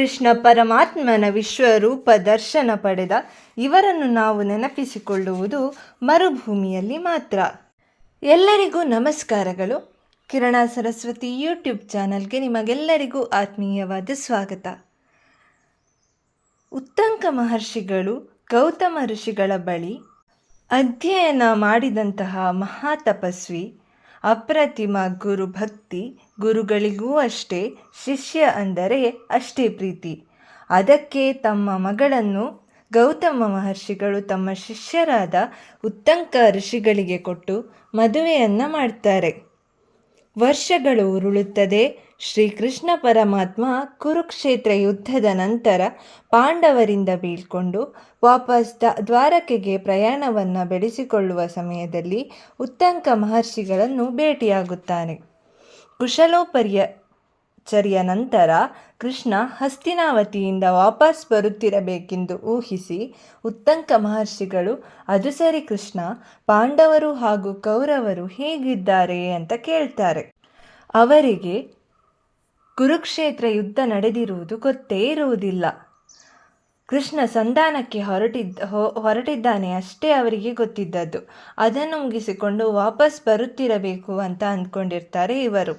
ಕೃಷ್ಣ ಪರಮಾತ್ಮನ ವಿಶ್ವರೂಪ ದರ್ಶನ ಪಡೆದ ಇವರನ್ನು ನಾವು ನೆನಪಿಸಿಕೊಳ್ಳುವುದು ಮರುಭೂಮಿಯಲ್ಲಿ ಮಾತ್ರ. ಎಲ್ಲರಿಗೂ ನಮಸ್ಕಾರಗಳು. ಕಿರಣ ಸರಸ್ವತಿ ಯೂಟ್ಯೂಬ್ ಚಾನಲ್ಗೆ ನಿಮಗೆಲ್ಲರಿಗೂ ಆತ್ಮೀಯವಾದ ಸ್ವಾಗತ. ಉತ್ತಂಕ ಮಹರ್ಷಿಗಳು ಗೌತಮ ಋಷಿಗಳ ಬಳಿ ಅಧ್ಯಯನ ಮಾಡಿದಂತಹ ಮಹಾತಪಸ್ವಿ, ಅಪ್ರತಿಮ ಗುರು ಭಕ್ತಿ. ಗುರುಗಳಿಗೂ ಅಷ್ಟೇ, ಶಿಷ್ಯ ಅಂದರೆ ಅಷ್ಟೇ ಪ್ರೀತಿ. ಅದಕ್ಕೆ ತಮ್ಮ ಮಗಳನ್ನು ಗೌತಮ ಮಹರ್ಷಿಗಳು ತಮ್ಮ ಶಿಷ್ಯರಾದ ಉತ್ತಂಕ ಋಷಿಗಳಿಗೆ ಕೊಟ್ಟು ಮದುವೆಯನ್ನು ಮಾಡ್ತಾರೆ. ವರ್ಷಗಳು ಉರುಳುತ್ತದೆ. ಶ್ರೀಕೃಷ್ಣ ಪರಮಾತ್ಮ ಕುರುಕ್ಷೇತ್ರ ಯುದ್ಧದ ನಂತರ ಪಾಂಡವರಿಂದ ಬೀಳ್ಕೊಂಡು ವಾಪಸ್ ದ್ವಾರಕೆಗೆ ಪ್ರಯಾಣವನ್ನು ಬೆಳೆಸಿಕೊಳ್ಳುವ ಸಮಯದಲ್ಲಿ ಉತ್ತಂಕ ಮಹರ್ಷಿಗಳನ್ನು ಭೇಟಿಯಾಗುತ್ತಾನೆ. ಕುಶಲೋಪರಿಚರ್ಯ ನಂತರ ಕೃಷ್ಣ ಹಸ್ತಿನಾವತಿಯಿಂದ ವಾಪಸ್ ಬರುತ್ತಿರಬೇಕೆಂದು ಊಹಿಸಿ ಉತ್ತಂಕ ಮಹರ್ಷಿಗಳು, ಅದು ಸರಿ ಕೃಷ್ಣ, ಪಾಂಡವರು ಹಾಗೂ ಕೌರವರು ಹೇಗಿದ್ದಾರೆ ಅಂತ ಕೇಳ್ತಾರೆ. ಅವರಿಗೆ ಕುರುಕ್ಷೇತ್ರ ಯುದ್ಧ ನಡೆದಿರುವುದು ಗೊತ್ತೇ ಇರುವುದಿಲ್ಲ. ಕೃಷ್ಣ ಸಂಧಾನಕ್ಕೆ ಹೊರಟಿದ್ದಾನೆ ಅಷ್ಟೇ ಅವರಿಗೆ ಗೊತ್ತಿದ್ದದ್ದು. ಅದನ್ನು ಮುಗಿಸಿಕೊಂಡು ವಾಪಸ್ ಬರುತ್ತಿರಬೇಕು ಅಂತ ಅಂದ್ಕೊಂಡಿರ್ತಾರೆ ಇವರು.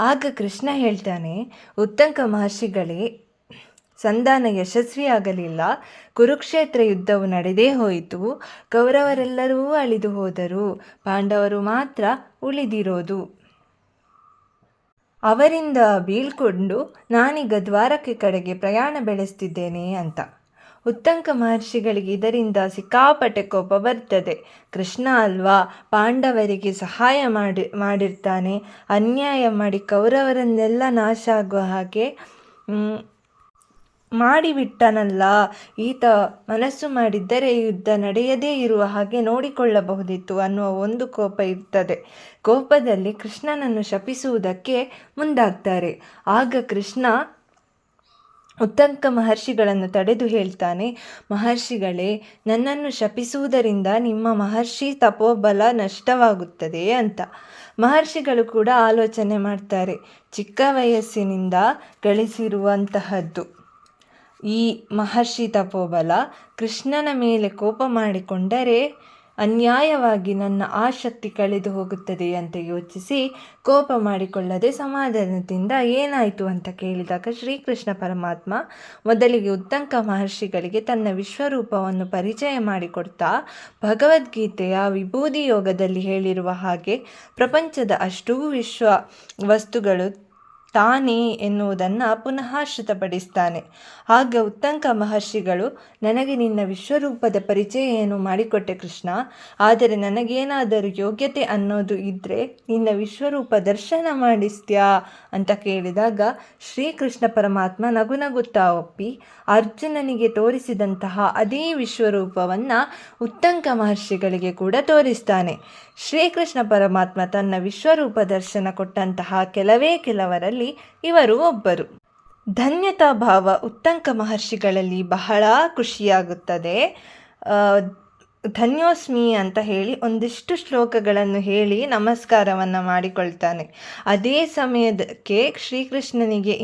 ಆಗ ಕೃಷ್ಣ ಹೇಳ್ತಾನೆ, ಉತ್ತಂಕ ಮಹರ್ಷಿಗಳೇ, ಸಂಧಾನ ಯಶಸ್ವಿಯಾಗಲಿಲ್ಲ. ಕುರುಕ್ಷೇತ್ರ ಯುದ್ಧವು ನಡೆದೇ ಹೋಯಿತು. ಕೌರವರೆಲ್ಲರೂ ಅಳಿದು ಹೋದರು. ಪಾಂಡವರು ಮಾತ್ರ ಉಳಿದಿರೋದು. ಅವರಿಂದ ಬೀಳ್ಕೊಂಡು ನಾನೀಗ ದ್ವಾರಕೆ ಕಡೆಗೆ ಪ್ರಯಾಣ ಬೆಳೆಸ್ತಿದ್ದೇನೆ ಅಂತ. ಉತ್ತಂಕ ಮಹರ್ಷಿಗಳಿಗೆ ಇದರಿಂದ ಸಿಕ್ಕಾಪಟ್ಟೆ ಕೋಪ ಬರ್ತದೆ. ಕೃಷ್ಣ ಅಲ್ವಾ, ಪಾಂಡವರಿಗೆ ಸಹಾಯ ಮಾಡಿರ್ತಾನೆ, ಅನ್ಯಾಯ ಮಾಡಿ ಕೌರವರನ್ನೆಲ್ಲ ನಾಶ ಆಗುವ ಹಾಗೆ ಮಾಡಿಬಿಟ್ಟನಲ್ಲ. ಈತ ಮನಸ್ಸು ಮಾಡಿದ್ದರೆ ಯುದ್ಧ ನಡೆಯದೇ ಇರುವ ಹಾಗೆ ನೋಡಿಕೊಳ್ಳಬಹುದಿತ್ತು ಅನ್ನುವ ಒಂದು ಕೋಪ ಇರ್ತದೆ. ಕೋಪದಲ್ಲಿ ಕೃಷ್ಣನನ್ನು ಶಪಿಸುವುದಕ್ಕೆ ಮುಂದಾಗ್ತಾರೆ. ಆಗ ಕೃಷ್ಣ ಉತ್ತಂಕ ಮಹರ್ಷಿಗಳನ್ನು ತಡೆದು ಹೇಳ್ತಾನೆ, ಮಹರ್ಷಿಗಳೇ, ನನ್ನನ್ನು ಶಪಿಸುವುದರಿಂದ ನಿಮ್ಮ ಮಹರ್ಷಿ ತಪೋಬಲ ನಷ್ಟವಾಗುತ್ತದೆ ಅಂತ. ಮಹರ್ಷಿಗಳು ಕೂಡ ಆಲೋಚನೆ ಮಾಡ್ತಾರೆ. ಚಿಕ್ಕ ವಯಸ್ಸಿನಿಂದ ಗಳಿಸಿರುವಂತಹದ್ದು ಈ ಮಹರ್ಷಿ ತಪೋಬಲ ಕೃಷ್ಣನ ಮೇಲೆ ಕೋಪ ಮಾಡಿಕೊಂಡರೆ ಅನ್ಯಾಯವಾಗಿ ನನ್ನ ಆಸಕ್ತಿ ಕಳೆದು ಹೋಗುತ್ತದೆ ಅಂತ ಯೋಚಿಸಿ ಕೋಪ ಮಾಡಿಕೊಳ್ಳದೆ ಸಮಾಧಾನದಿಂದ ಏನಾಯಿತು ಅಂತ ಕೇಳಿದಾಗ ಶ್ರೀಕೃಷ್ಣ ಪರಮಾತ್ಮ ಮೊದಲಿಗೆ ಉತ್ತಂಕ ಮಹರ್ಷಿಗಳಿಗೆ ತನ್ನ ವಿಶ್ವರೂಪವನ್ನು ಪರಿಚಯ ಮಾಡಿಕೊಡ್ತಾ ಭಗವದ್ಗೀತೆಯ ವಿಭೂತಿ ಯೋಗದಲ್ಲಿ ಹೇಳಿರುವ ಹಾಗೆ ಪ್ರಪಂಚದ ಅಷ್ಟೂ ವಿಶ್ವ ವಸ್ತುಗಳು ತಾನೇ ಎನ್ನುವುದನ್ನು ಪುನಃ ಶ್ರುತಪಡಿಸ್ತಾನೆ. ಆಗ ಉತ್ತಂಕ ಮಹರ್ಷಿಗಳು, ನನಗೆ ನಿನ್ನ ವಿಶ್ವರೂಪದ ಪರಿಚಯ ಏನು ಮಾಡಿಕೊಟ್ಟೆ ಕೃಷ್ಣ, ಆದರೆ ನನಗೇನಾದರೂ ಯೋಗ್ಯತೆ ಅನ್ನೋದು ಇದ್ದರೆ ನಿನ್ನ ವಿಶ್ವರೂಪ ದರ್ಶನ ಮಾಡಿಸ್ತ್ಯಾ ಅಂತ ಕೇಳಿದಾಗ ಶ್ರೀಕೃಷ್ಣ ಪರಮಾತ್ಮ ನಗುನಗುತ್ತಾ ಒಪ್ಪಿ ಅರ್ಜುನನಿಗೆ ತೋರಿಸಿದಂತಹ ಅದೇ ವಿಶ್ವರೂಪವನ್ನು ಉತ್ತಂಕ ಮಹರ್ಷಿಗಳಿಗೆ ಕೂಡ ತೋರಿಸ್ತಾನೆ. ಶ್ರೀಕೃಷ್ಣ ಪರಮಾತ್ಮ ತನ್ನ ವಿಶ್ವರೂಪ ದರ್ಶನ ಕೊಟ್ಟಂತಹ ಕೆಲವರಲ್ಲಿ ಇವರು ಒಬ್ಬರು. ಧನ್ಯತಾ ಭಾವ ಉತ್ತಂಕ ಮಹರ್ಷಿಗಳಲ್ಲಿ ಬಹಳ ಖುಷಿಯಾಗುತ್ತದೆ. ಧನ್ಯೋಸ್ಮಿ ಅಂತ ಹೇಳಿ ಒಂದಿಷ್ಟು ಶ್ಲೋಕಗಳನ್ನು ಹೇಳಿ ನಮಸ್ಕಾರವನ್ನು ಮಾಡಿಕೊಳ್ತಾನೆ. ಅದೇ ಸಮಯಕ್ಕೆ ಶ್ರೀಕೃಷ್ಣನಿಗೆ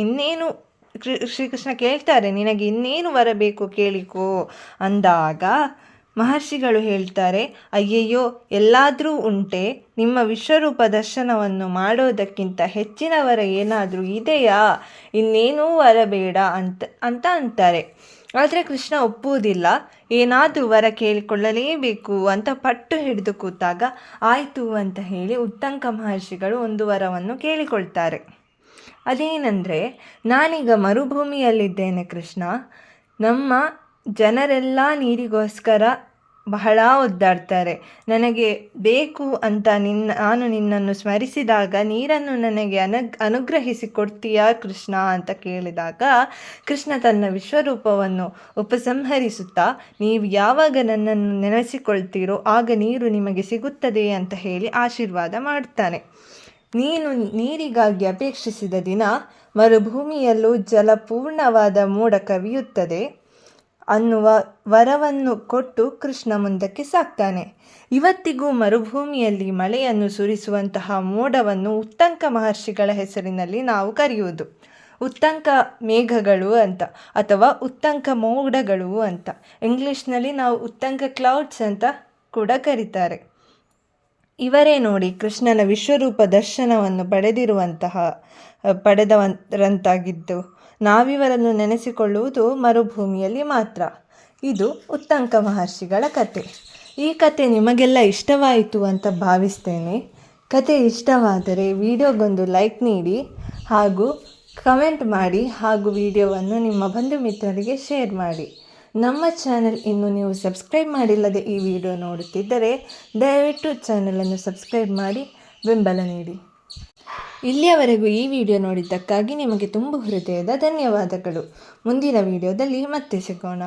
ಶ್ರೀಕೃಷ್ಣ ಕೇಳ್ತಾರೆ, ನಿನಗೆ ಇನ್ನೇನು ಬರಬೇಕು ಕೇಳಿಕೋ ಅಂದಾಗ ಮಹರ್ಷಿಗಳು ಹೇಳ್ತಾರೆ, ಅಯ್ಯಯ್ಯೋ, ಎಲ್ಲಾದರೂ ಉಂಟೆ, ನಿಮ್ಮ ವಿಶ್ವರೂಪ ದರ್ಶನವನ್ನು ಮಾಡೋದಕ್ಕಿಂತ ಹೆಚ್ಚಿನ ವರ ಏನಾದರೂ ಇದೆಯಾ, ಇನ್ನೇನೂ ವರ ಬೇಡ ಅಂತ ಅಂತಾರೆ. ಆದರೆ ಕೃಷ್ಣ ಒಪ್ಪುವುದಿಲ್ಲ. ಏನಾದರೂ ವರ ಕೇಳಿಕೊಳ್ಳಲೇಬೇಕು ಅಂತ ಪಟ್ಟು ಹಿಡಿದು ಕೂತಾಗ ಆಯಿತು ಅಂತ ಹೇಳಿ ಉತ್ತಂಕ ಮಹರ್ಷಿಗಳು ಒಂದು ವರವನ್ನು ಕೇಳಿಕೊಳ್ತಾರೆ. ಅದೇನೆಂದರೆ, ನಾನೀಗ ಮರುಭೂಮಿಯಲ್ಲಿದ್ದೇನೆ ಕೃಷ್ಣ, ನಮ್ಮ ಜನರೆಲ್ಲ ನೀರಿಗೋಸ್ಕರ ಬಹಳ ಒದ್ದಾಡ್ತಾರೆ. ನನಗೆ ಬೇಕು ಅಂತ ನಾನು ನಿನ್ನನ್ನು ಸ್ಮರಿಸಿದಾಗ ನೀರನ್ನು ನನಗೆ ಅನುಗ್ರಹಿಸಿ ಕೊಡ್ತೀಯಾ ಕೃಷ್ಣ ಅಂತ ಕೇಳಿದಾಗ ಕೃಷ್ಣ ತನ್ನ ವಿಶ್ವರೂಪವನ್ನು ಉಪಸಂಹರಿಸುತ್ತಾ, ನೀವು ಯಾವಾಗ ನನ್ನನ್ನು ನೆನೆಸಿಕೊಳ್ತೀರೋ ಆಗ ನೀರು ನಿಮಗೆ ಸಿಗುತ್ತದೆ ಅಂತ ಹೇಳಿ ಆಶೀರ್ವಾದ ಮಾಡ್ತಾನೆ. ನೀನು ನೀರಿಗಾಗಿ ಅಪೇಕ್ಷಿಸಿದ ದಿನ ಮರುಭೂಮಿಯಲ್ಲೂ ಜಲಪೂರ್ಣವಾದ ಮೋಡ ಕವಿಯುತ್ತದೆ ಅನ್ನುವ ವರವನ್ನು ಕೊಟ್ಟು ಕೃಷ್ಣ ಮುಂದಕ್ಕೆ ಸಾಕ್ತಾನೆ. ಇವತ್ತಿಗೂ ಮರುಭೂಮಿಯಲ್ಲಿ ಮಳೆಯನ್ನು ಸುರಿಸುವಂತಹ ಮೋಡವನ್ನು ಉತ್ತಂಕ ಮಹರ್ಷಿಗಳ ಹೆಸರಿನಲ್ಲಿ ನಾವು ಕರೆಯುವುದು. ಉತ್ತಂಕ ಮೇಘಗಳು ಅಂತ ಅಥವಾ ಉತ್ತಂಕ ಮೋಡಗಳು ಅಂತ. ಇಂಗ್ಲೀಷ್ನಲ್ಲಿ ನಾವು ಉತ್ತಂಕ ಕ್ಲೌಡ್ಸ್ ಅಂತ ಕೂಡ ಕರೀತಾರೆ. ಇವರೇ ನೋಡಿ ಕೃಷ್ಣನ ವಿಶ್ವರೂಪ ದರ್ಶನವನ್ನು ಪಡೆದವರಂತಾಗಿದ್ದು ನಾವಿವರನ್ನು ನೆನೆಸಿಕೊಳ್ಳುವುದು ಮರುಭೂಮಿಯಲ್ಲಿ ಮಾತ್ರ. ಇದು ಉತ್ತಂಕ ಮಹರ್ಷಿಗಳ ಕತೆ. ಈ ಕತೆ ನಿಮಗೆಲ್ಲ ಇಷ್ಟವಾಯಿತು ಅಂತ ಭಾವಿಸ್ತೇನೆ. ಕತೆ ಇಷ್ಟವಾದರೆ ವಿಡಿಯೋಗೊಂದು ಲೈಕ್ ನೀಡಿ ಹಾಗೂ ಕಮೆಂಟ್ ಮಾಡಿ ಹಾಗೂ ವಿಡಿಯೋವನ್ನು ನಿಮ್ಮ ಬಂಧು ಮಿತ್ರರಿಗೆ ಶೇರ್ ಮಾಡಿ. ನಮ್ಮ ಚಾನೆಲ್ ಇನ್ನು ನೀವು ಸಬ್ಸ್ಕ್ರೈಬ್ ಮಾಡಿಲ್ಲದೆ ಈ ವಿಡಿಯೋ ನೋಡುತ್ತಿದ್ದರೆ ದಯವಿಟ್ಟು ಚಾನಲನ್ನು ಸಬ್ಸ್ಕ್ರೈಬ್ ಮಾಡಿ ಬೆಂಬಲ ನೀಡಿ. ಇಲ್ಲಿಯವರೆಗೂ ಈ ವಿಡಿಯೋ ನೋಡಿದ್ದಕ್ಕಾಗಿ ನಿಮಗೆ ತುಂಬ ಹೃದಯದ ಧನ್ಯವಾದಗಳು. ಮುಂದಿನ ವಿಡಿಯೋದಲ್ಲಿ ಮತ್ತೆ ಸಿಗೋಣ.